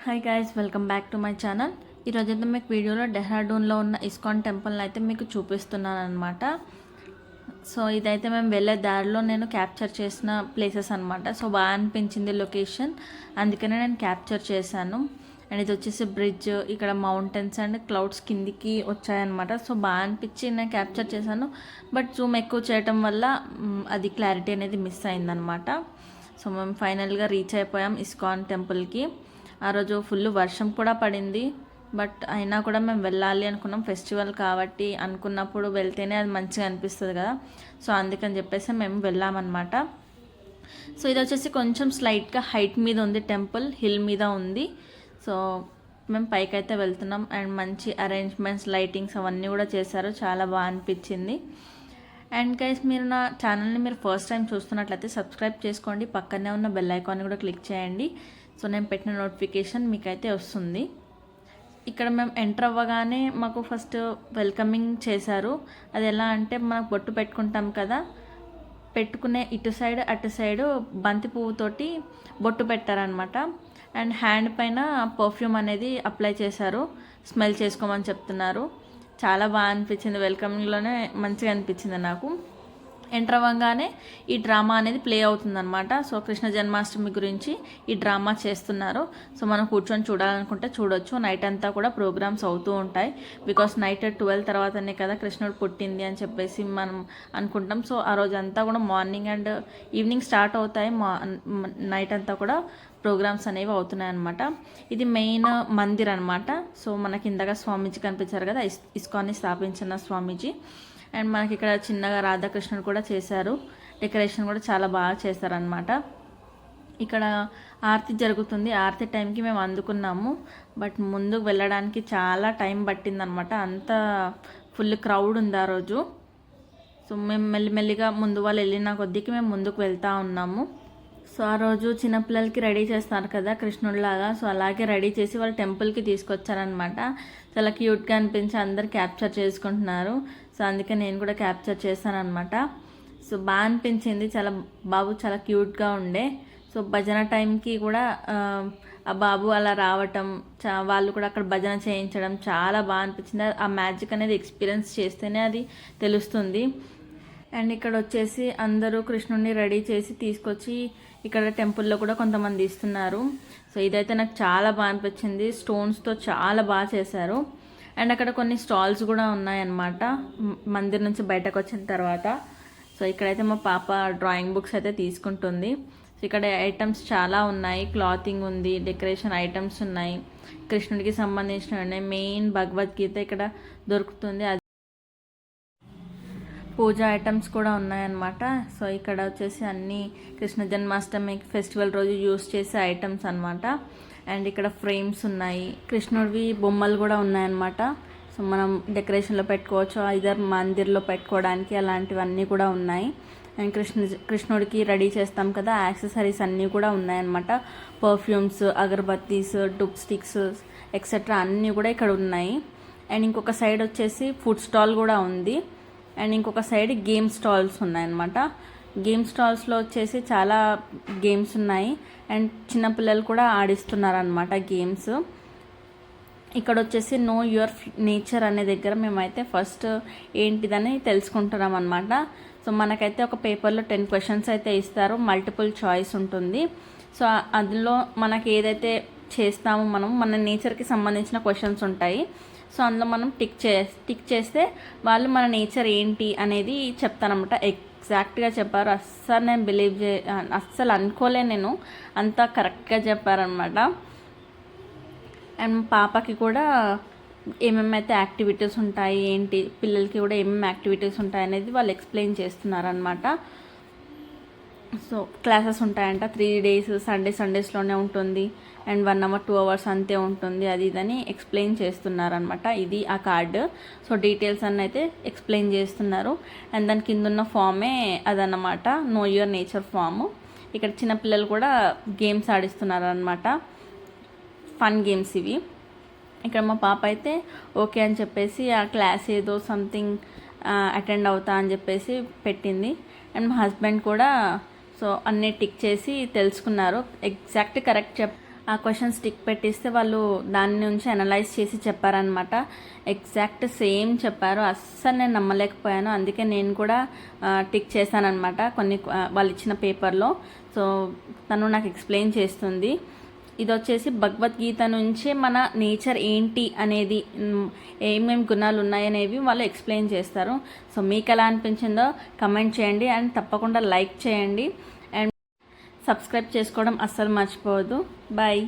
Hi guys, welcome back to my channel. ఈరోజైతే మీకు వీడియోలో డెహ్రాడూన్లో ఉన్న ఇస్కాన్ టెంపుల్ని అయితే మీకు చూపిస్తున్నాను అనమాట. సో ఇదైతే మేము వెళ్ళే దారిలో నేను క్యాప్చర్ చేసిన ప్లేసెస్ అనమాట. సో బాగా అనిపించింది లొకేషన్, అందుకనే నేను క్యాప్చర్ చేశాను. అండ్ ఇది వచ్చేసి బ్రిడ్జ్, ఇక్కడ మౌంటైన్స్ అండ్ క్లౌడ్స్ కిందికి వచ్చాయన్నమాట. సో బాగా అనిపించి నేను క్యాప్చర్ చేశాను. బట్ జూమ్ ఎక్కువ చేయటం వల్ల అది క్లారిటీ అనేది మిస్ అయిందనమాట. సో మేము ఫైనల్గా రీచ్ అయిపోయాం ఇస్కాన్ టెంపుల్కి. ఆ రోజు ఫుల్ వర్షం కూడా పడింది, బట్ అయినా కూడా మేము వెళ్ళాలి అనుకున్నాం. ఫెస్టివల్ కాబట్టి అనుకున్నప్పుడు వెళ్తేనే అది మంచిగా అనిపిస్తుంది కదా. సో అందుకని చెప్పేసి మేము వెళ్ళామన్నమాట. సో ఇది వచ్చేసి కొంచెం స్లైట్గా హైట్ మీద ఉంది, టెంపుల్ హిల్ మీద ఉంది. సో మేము పైకి అయితే వెళ్తున్నాం. అండ్ మంచి అరేంజ్మెంట్స్, లైటింగ్స్ అవన్నీ కూడా చేశారు, చాలా బాగా అనిపించింది. అండ్ గైస్, మీరు నా ఛానల్ని మీరు ఫస్ట్ టైం చూస్తున్నట్లయితే సబ్స్క్రైబ్ చేసుకోండి, పక్కనే ఉన్న బెల్ ఐకాన్ని కూడా క్లిక్ చేయండి. సో నేను పెట్టిన నోటిఫికేషన్ మీకైతే వస్తుంది. ఇక్కడ మేము ఎంటర్ అవ్వగానే మాకు ఫస్ట్ వెల్కమింగ్ చేశారు. అది ఎలా అంటే, మనకు బొట్టు పెట్టుకుంటాం కదా, పెట్టుకునే ఇటు సైడ్ అటు సైడ్ బంతి పువ్వుతోటి బొట్టు పెట్టారనమాట. అండ్ హ్యాండ్ పైన పర్ఫ్యూమ్ అనేది అప్లై చేశారు, స్మెల్ చేసుకోమని చెప్తున్నారు. చాలా బాగా అనిపించింది, వెల్కమింగ్లోనే మంచిగా అనిపించింది నాకు. ఎంటర్ అవ్వగానే ఈ డ్రామా అనేది ప్లే అవుతుందన్నమాట. సో కృష్ణ జన్మాష్టమి గురించి ఈ డ్రామా చేస్తున్నారు. సో మనం కూర్చొని చూడాలనుకుంటే చూడొచ్చు. నైట్ అంతా కూడా ప్రోగ్రామ్స్ అవుతూ ఉంటాయి, బికాస్ నైట్ 12 తర్వాతనే కదా కృష్ణుడు పుట్టింది అని చెప్పేసి మనం అనుకుంటాం. సో ఆ రోజు అంతా కూడా మార్నింగ్ అండ్ ఈవినింగ్ స్టార్ట్ అవుతాయి, నైట్ అంతా కూడా ప్రోగ్రామ్స్ అనేవి అవుతున్నాయి అన్నమాట. ఇది మెయిన్ మందిర్ అనమాట. సో మనకి ఇందాక స్వామీజీ కనిపించారు కదా, ఇస్కాన్ని స్థాపించిన స్వామీజీ. అండ్ మనకి ఇక్కడ చిన్నగా రాధాకృష్ణుడు కూడా చేశారు, డెకరేషన్ కూడా చాలా బాగా చేశారనమాట. ఇక్కడ ఆరతి జరుగుతుంది, ఆరతి టైంకి మేము అందుకున్నాము. బట్ ముందుకు వెళ్ళడానికి చాలా టైం పట్టిందనమాట, అంత ఫుల్ క్రౌడ్ ఉంది ఆ రోజు. సో మేము మెల్లిమెల్లిగా ముందు వాళ్ళు వెళ్ళిన కొద్దికి మేము ముందుకు వెళ్తూ ఉన్నాము. సో ఆ రోజు చిన్నపిల్లలకి రెడీ చేస్తారు కదా కృష్ణుడిలాగా, సో అలాగే రెడీ చేసి వాళ్ళు టెంపుల్కి తీసుకొచ్చారనమాట. చాలా క్యూట్గా అనిపించి అందరు క్యాప్చర్ చేసుకుంటున్నారు. సో అందుకే నేను కూడా క్యాప్చర్ చేశాను అనమాట. సో బాగా అనిపించింది, చాలా బాబు చాలా క్యూట్గా ఉండే. సో భజన టైంకి కూడా ఆ బాబు అలా రావటం, వాళ్ళు కూడా అక్కడ భజన చేయించడం చాలా బాగా అనిపించింది. ఆ మ్యాజిక్ అనేది ఎక్స్పీరియన్స్ చేస్తేనే అది తెలుస్తుంది. అండ్ ఇక్కడ వచ్చేసి అందరూ కృష్ణుడిని రెడీ చేసి తీసుకొచ్చి ఇక్కడ టెంపుల్లో కూడా కొంతమంది ఇస్తున్నారు. సో ఇదైతే నాకు చాలా బాగా అనిపించింది, స్టోన్స్తో చాలా బాగా చేశారు. అండ్ అక్కడ కొన్ని స్టాల్స్ కూడా ఉన్నాయన్నమాట మందిర్ నుంచి బయటకు వచ్చిన తర్వాత. సో ఇక్కడైతే మా పాప డ్రాయింగ్ బుక్స్ అయితే తీసుకుంటుంది. సో ఇక్కడ ఐటమ్స్ చాలా ఉన్నాయి, క్లాతింగ్ ఉంది, డెకరేషన్ ఐటమ్స్ ఉన్నాయి, కృష్ణుడికి సంబంధించినవి ఉన్నాయి. మెయిన్ భగవద్గీత ఇక్కడ దొరుకుతుంది, పూజా ఐటమ్స్ కూడా ఉన్నాయన్నమాట. సో ఇక్కడ వచ్చేసి అన్నీ కృష్ణ జన్మాష్టమి ఫెస్టివల్ రోజు యూస్ చేసే ఐటమ్స్ అనమాట. అండ్ ఇక్కడ ఫ్రేమ్స్ ఉన్నాయి, కృష్ణుడివి బొమ్మలు కూడా ఉన్నాయన్నమాట. సో మనం డెకరేషన్లో పెట్టుకోవచ్చు, ఇదర్ మందిర్లో పెట్టుకోవడానికి అలాంటివన్నీ కూడా ఉన్నాయి. అండ్ కృష్ణుడికి రెడీ చేస్తాం కదా, యాక్సెసరీస్ అన్నీ కూడా ఉన్నాయన్నమాట. పర్ఫ్యూమ్స్, అగరబత్తీస్, డూప్ స్టిక్స్ ఎక్సెట్రా అన్నీ కూడా ఇక్కడ ఉన్నాయి. అండ్ ఇంకొక సైడ్ వచ్చేసి ఫుడ్ స్టాల్ కూడా ఉంది. అండ్ ఇంకొక సైడ్ గేమ్ స్టాల్స్ ఉన్నాయన్నమాట. గేమ్ స్టాల్స్లో వచ్చేసి చాలా గేమ్స్ ఉన్నాయి. అండ్ చిన్నపిల్లలు కూడా ఆడిస్తున్నారనమాట గేమ్స్. ఇక్కడ వచ్చేసి నో యువర్ నేచర్ అనే దగ్గర మేమైతే ఫస్ట్ ఏంటిదని తెలుసుకుంటున్నాం అనమాట. సో మనకైతే ఒక పేపర్లో 10 క్వశ్చన్స్ అయితే ఇస్తారు, మల్టిపుల్ చాయిస్ ఉంటుంది. సో అందులో మనకి ఏదైతే చేస్తామో మన నేచర్కి సంబంధించిన క్వశ్చన్స్ ఉంటాయి. సో అందులో మనం టిక్ చేస్తే వాళ్ళు మన నేచర్ ఏంటి అనేది చెప్తానమాట. ఎగ్జాక్ట్గా చెప్పారు, అస్సలు అనుకోలే నేను, అంతా కరెక్ట్గా చెప్పారనమాట. అండ్ పాపకి కూడా ఏమేమైతే యాక్టివిటీస్ ఉంటాయి ఏంటి, పిల్లలకి కూడా ఏమేమి యాక్టివిటీస్ ఉంటాయి అనేది వాళ్ళు ఎక్స్ప్లెయిన్ చేస్తున్నారనమాట. సో క్లాసెస్ ఉంటాయంట 3 days, సండేస్లోనే ఉంటుంది. అండ్ 1 hour 2 hours అంతే ఉంటుంది, అది ఇదని ఎక్స్ప్లెయిన్ చేస్తున్నారనమాట. ఇది ఆ కార్డు. సో డీటెయిల్స్ అన్నీ అయితే ఎక్స్ప్లెయిన్ చేస్తున్నారు. అండ్ దాని కింద ఉన్న ఫామే అదన్నమాట, నో యువర్ నేచర్ ఫాము. ఇక్కడ చిన్నపిల్లలు కూడా గేమ్స్ ఆడిస్తున్నారనమాట, ఫన్ గేమ్స్ ఇవి. ఇక్కడ మా పాప అయితే ఓకే అని చెప్పేసి ఆ క్లాస్ ఏదో సంథింగ్ అటెండ్ అవుతా అని చెప్పేసి పెట్టింది. అండ్ మా హస్బెండ్ కూడా సో అన్నీ టిక్ చేసి తెలుసుకున్నారు, ఎగ్జాక్ట్ కరెక్ట్ ఆ క్వశ్చన్స్ టిక్ పెట్టిస్తే వాళ్ళు దాని నుంచి అనలైజ్ చేసి చెప్పారనమాట. ఎగ్జాక్ట్ సేమ్ చెప్పారు. అస్సలు నేను నమ్మలేకపోయాను. అందుకే నేను కూడా టిక్ చేశానమాట కొన్ని వాళ్ళు ఇచ్చిన పేపర్లో. సో తను నాకు ఎక్స్ప్లెయిన్ చేస్తుంది. ఇది వచ్చేసి భగవద్గీత నుంచే మన నేచర్ ఏంటి అనేది, ఏమేమి గుణాలు ఉన్నాయనేవి వాళ్ళు ఎక్స్ప్లెయిన్ చేస్తారు. సో మీకు ఎలా అనిపించిందో కమెంట్ చేయండి అండ్ తప్పకుండా లైక్ చేయండి అండ్ సబ్స్క్రైబ్ చేసుకోవడం అస్సలు మర్చిపోవద్దు. బాయ్.